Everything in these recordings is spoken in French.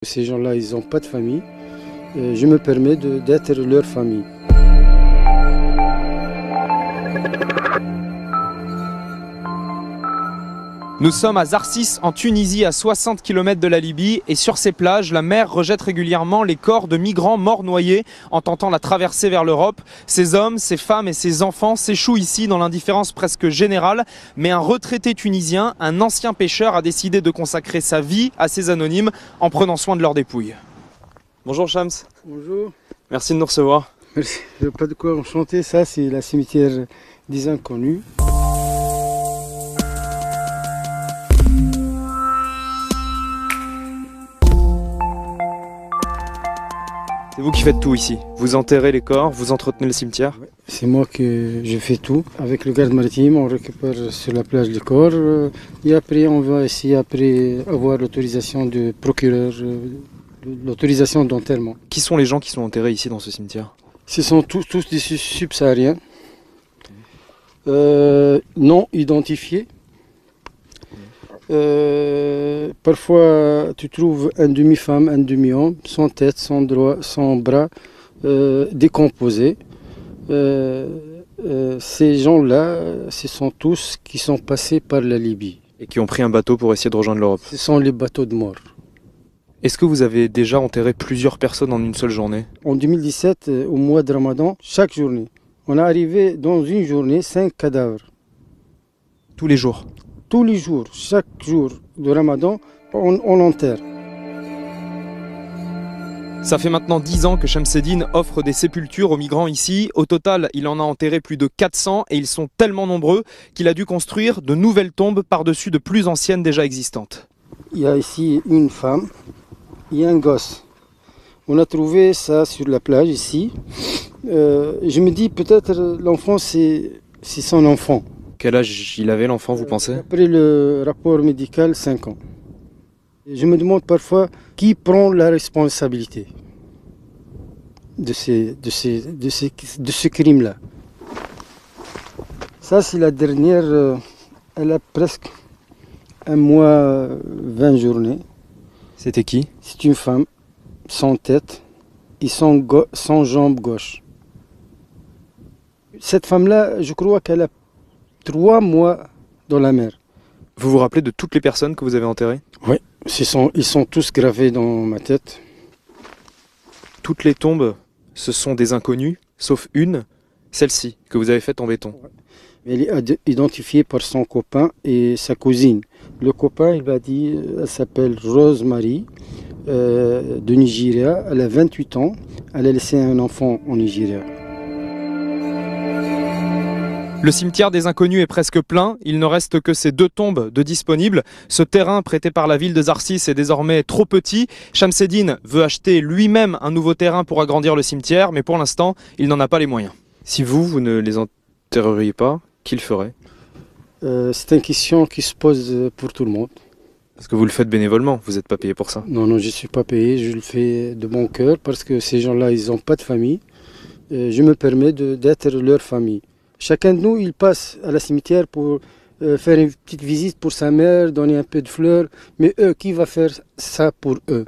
Ces gens-là, ils n'ont pas de famille. Je me permets d'être leur famille. Nous sommes à Zarsis, en Tunisie, à 60 km de la Libye. Et sur ces plages, la mer rejette régulièrement les corps de migrants morts noyés en tentant la traversée vers l'Europe. Ces hommes, ces femmes et ces enfants s'échouent ici dans l'indifférence presque générale. Mais un retraité tunisien, un ancien pêcheur, a décidé de consacrer sa vie à ces anonymes en prenant soin de leurs dépouilles. Bonjour Shams. Bonjour. Merci de nous recevoir. Merci. Pas de quoi enchanter. Ça, c'est la cimetière des inconnus. C'est vous qui faites tout ici. Vous enterrez les corps, vous entretenez le cimetière. C'est moi que je fais tout. Avec le garde maritime, on récupère sur la plage les corps. Et après, on va essayer avoir l'autorisation du procureur, l'autorisation d'enterrement. Qui sont les gens qui sont enterrés ici dans ce cimetière? Ce sont tous des subsahariens, non identifiés. Parfois, tu trouves un demi-femme, un demi-homme, sans tête, sans bras, décomposés. Ces gens-là, ce sont tous qui sont passés par la Libye. Et qui ont pris un bateau pour essayer de rejoindre l'Europe. Ce sont les bateaux de mort. Est-ce que vous avez déjà enterré plusieurs personnes en une seule journée? En 2017, au mois de Ramadan, chaque journée, on est arrivé dans une journée 5 cadavres. Tous les jours? Tous les jours, chaque jour de Ramadan, on enterre. Ça fait maintenant 10 ans que Shamseddine offre des sépultures aux migrants ici. Au total, il en a enterré plus de 400 et ils sont tellement nombreux qu'il a dû construire de nouvelles tombes par-dessus de plus anciennes déjà existantes. Il y a ici une femme et un gosse. On a trouvé ça sur la plage ici. Je me dis peut-être l'enfant c'est son enfant. Quel âge il avait l'enfant, vous pensez? Après le rapport médical, 5 ans. Je me demande parfois qui prend la responsabilité de ce crime-là. Ça, c'est la dernière, elle a presque un mois, 20 journées. C'était qui? C'est une femme, sans tête et sans jambe gauche. Cette femme-là, je crois qu'elle a 3 mois dans la mer. Vous vous rappelez de toutes les personnes que vous avez enterrées? Oui, ils sont tous gravés dans ma tête. Toutes les tombes, ce sont des inconnus, sauf une, celle-ci, que vous avez faite en béton. Elle est identifiée par son copain et sa cousine. Le copain, il m'a dit, elle s'appelle Rosemary, de Nigeria. Elle a 28 ans. Elle a laissé un enfant au Nigeria. Le cimetière des inconnus est presque plein, il ne reste que ces 2 tombes de disponibles. Ce terrain prêté par la ville de Zarsis est désormais trop petit. Shamseddine veut acheter lui-même un nouveau terrain pour agrandir le cimetière, mais pour l'instant, il n'en a pas les moyens. Si vous ne les enterreriez pas, qui le ferait? C'est une question qui se pose pour tout le monde. Parce que vous le faites bénévolement, vous n'êtes pas payé pour ça. Non, je ne suis pas payé, je le fais de bon cœur parce que ces gens-là, ils n'ont pas de famille. Je me permets d'être leur famille. Chacun de nous, il passe à la cimetière pour faire une petite visite pour sa mère, donner un peu de fleurs. Mais eux, qui va faire ça pour eux?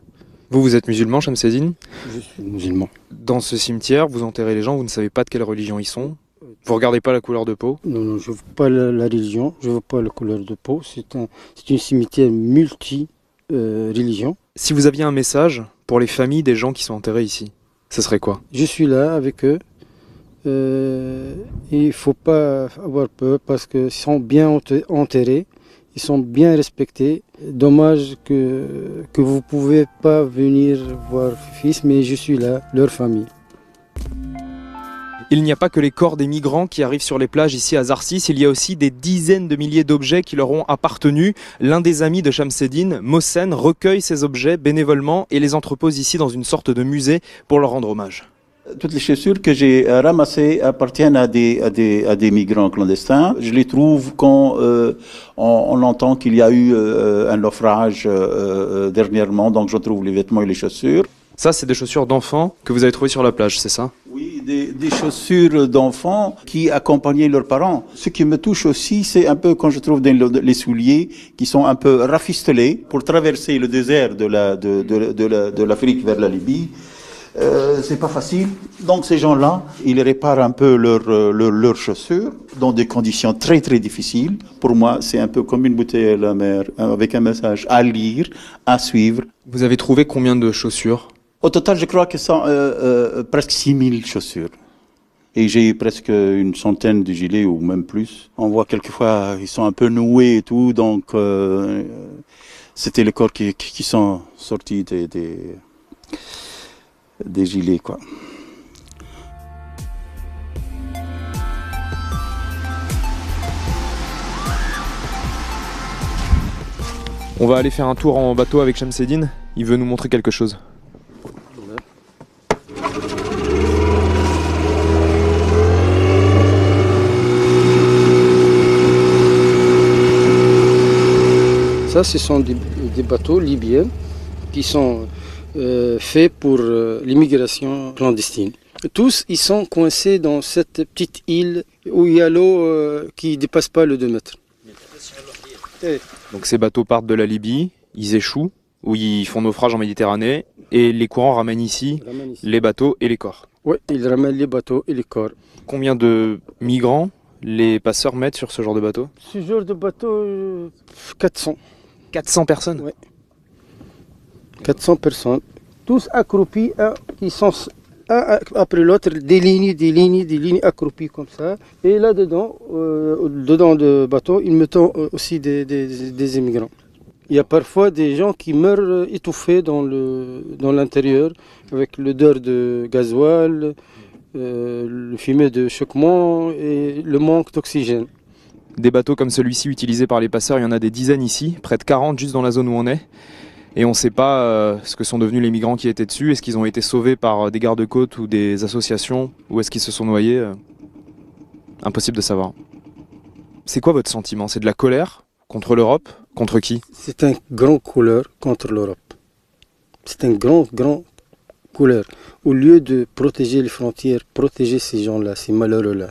Vous êtes musulman, Shamseddine? Je suis musulman. Dans ce cimetière, vous enterrez les gens, vous ne savez pas de quelle religion ils sont. Vous regardez pas la couleur de peau? Non, je ne veux pas la religion, je ne veux pas la couleur de peau. C'est une cimetière multi-religion. Si vous aviez un message pour les familles des gens qui sont enterrés ici, ce serait quoi? Je suis là avec eux. Il ne faut pas avoir peur parce qu'ils sont bien enterrés, ils sont bien respectés. Dommage que vous ne pouvez pas venir voir fils, mais je suis là, leur famille. Il n'y a pas que les corps des migrants qui arrivent sur les plages ici à Zarsis, il y a aussi des dizaines de milliers d'objets qui leur ont appartenu. L'un des amis de Shamseddine, Mohsen, recueille ces objets bénévolement et les entrepose ici dans une sorte de musée pour leur rendre hommage. Toutes les chaussures que j'ai ramassées appartiennent à des migrants clandestins. Je les trouve quand on entend qu'il y a eu un naufrage dernièrement, donc je trouve les vêtements et les chaussures. Ça, c'est des chaussures d'enfants que vous avez trouvées sur la plage, c'est ça? Oui, des chaussures d'enfants qui accompagnaient leurs parents. Ce qui me touche aussi, c'est un peu quand je trouve les souliers qui sont un peu rafistolés pour traverser le désert de l'Afrique vers la Libye. C'est pas facile. Donc ces gens-là, ils réparent un peu leurs chaussures dans des conditions très très difficiles. Pour moi, c'est un peu comme une bouteille à la mer avec un message à lire, à suivre. Vous avez trouvé combien de chaussures? Au total, je crois que c'est presque 6000 chaussures. Et j'ai presque une centaine de gilets ou même plus. On voit quelquefois, ils sont un peu noués et tout, donc c'était les corps qui sont sortis des gilets, quoi. On va aller faire un tour en bateau avec Shamseddine. Il veut nous montrer quelque chose. Ça, ce sont des bateaux libyens qui sont faits pour l'immigration clandestine. Tous, ils sont coincés dans cette petite île où il y a l'eau qui ne dépasse pas le 2 mètres. Donc ces bateaux partent de la Libye, ils échouent, ou ils font naufrage en Méditerranée, et les courants ramènent ici les bateaux et les corps. Oui, ils ramènent les bateaux et les corps. Combien de migrants les passeurs mettent sur ce genre de bateau? Ce genre de bateau, 400. 400 personnes? Oui. 400 personnes. Tous accroupis, qui sont un après l'autre, des lignes accroupies comme ça. Et là-dedans, dedans le bateau, ils mettent aussi des immigrants. Il y a parfois des gens qui meurent étouffés dans l'intérieur avec l'odeur de gasoil, le fumet de choquement et le manque d'oxygène. Des bateaux comme celui-ci utilisés par les passeurs, il y en a des dizaines ici, près de 40 juste dans la zone où on est. Et on ne sait pas ce que sont devenus les migrants qui étaient dessus. Est-ce qu'ils ont été sauvés par des gardes-côtes ou des associations, ou est-ce qu'ils se sont noyés? Impossible de savoir. C'est quoi votre sentiment? C'est de la colère contre l'Europe? Contre qui? C'est un grand colère contre l'Europe. C'est un grand colère. Au lieu de protéger les frontières, protéger ces gens-là, ces malheureux-là.